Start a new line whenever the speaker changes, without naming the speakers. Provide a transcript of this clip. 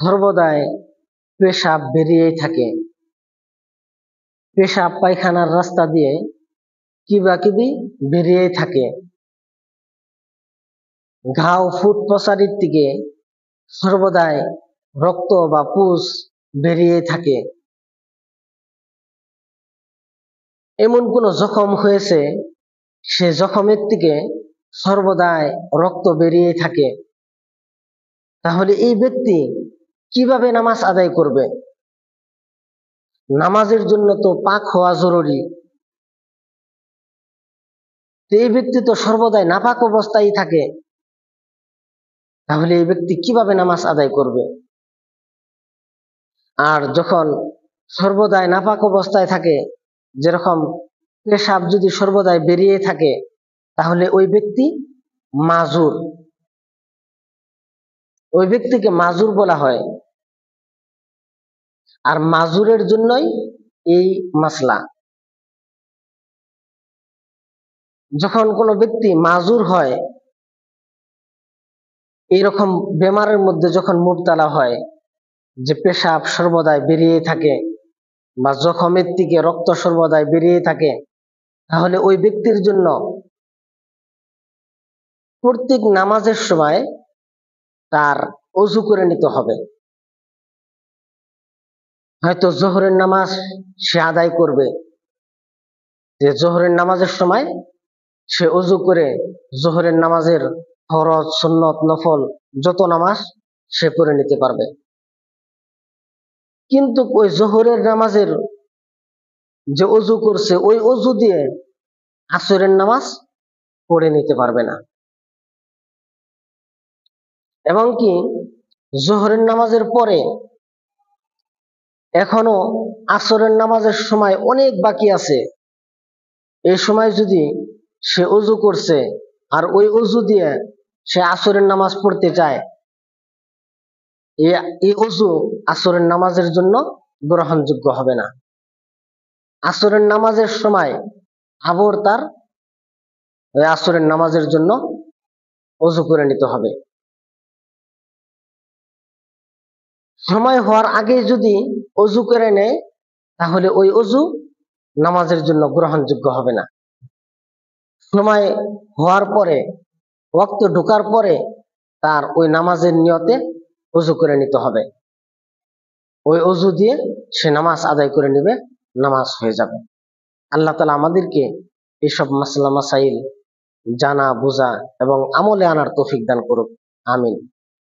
সর্বদাই পেশাব বেরিয়েই থাকে। পেশাব পায়খানার রাস্তা দিয়ে কিবাকিবি বেরিয়েই থাকে। ঘাও ফুট পচারির থেকে সর্বদাই রক্ত বা পুষ বেরিয়েই থাকে। এমন কোন জখম হয়েছে, সে জখমের থেকে সর্বদাই রক্ত বেরিয়ে থাকে। তাহলে এই ব্যক্তি কিভাবে নামাজ আদায় করবে? নামাজের জন্য তো পাক হওয়া জরুরি। এই ব্যক্তি তো সর্বদাই নাপাক অবস্থায় থাকে, তাহলে এই ব্যক্তি কিভাবে নামাজ আদায় করবে? আর যখন সর্বদাই নাপাক অবস্থায় থাকে, যেরকম পেশাব যদি সর্বদাই বেরিয়ে থাকে, তাহলে ওই ব্যক্তি মাজুর, ওই ব্যক্তিকে মাজুর বলা হয়। আর মাজুরের জন্যই এই মাসলা। যখন কোনো ব্যক্তি মাজুর হয়, এইরকম বেমারের মধ্যে যখন মুবতালা হয়, যে পেশাব সর্বদাই বেরিয়ে থাকে বা জখমের থেকে রক্ত সর্বদাই বেরিয়ে থাকে, তাহলে ওই ব্যক্তির জন্য প্রত্যেক নামাজের সময় তার অজু করে নিতে হবে। হয়তো জোহরের নামাজ সে আদায় করবে, যে জোহরের নামাজের সময় সে অজু করে জোহরের নামাজের ফরজ সুন্নত নফল যত নামাজ সে পড়ে নিতে পারবে। কিন্তু ওই জোহরের নামাজের যে অজু করছে, ওই অজু দিয়ে আসরের নামাজ পড়ে নিতে পারবে না। এবং কি জোহরের নামাজের পরে এখনো আসরের নামাজের সময় অনেক বাকি আছে, এই সময় যদি সে অজু করছে আর ওই অজু দিয়ে সে আসরের নামাজ পড়তে চায়, এই অজু আসরের নামাজের জন্য গ্রহণযোগ্য হবে না। আসরের নামাজের সময় আবার তার আসরের নামাজের জন্য অজু করে নিতে হবে। সময় হওয়ার আগে যদি অজু করে নেয়, তাহলে ওই অজু নামাজের জন্য গ্রহণযোগ্য হবে না। সময় হওয়ার পরে, ওয়াক্ত ঢোকার পরে তার ওই নামাজের নিয়তে অজু করে নিতে হবে। ওই অজু দিয়ে সে নামাজ আদায় করে নেবে, নামাজ হয়ে যাবে। আল্লাহ তাআলা আমাদেরকে এইসব মাসলা মাসাইল জানা বোঝা এবং আমলে আনার তৌফিক দান করুক। আমিন।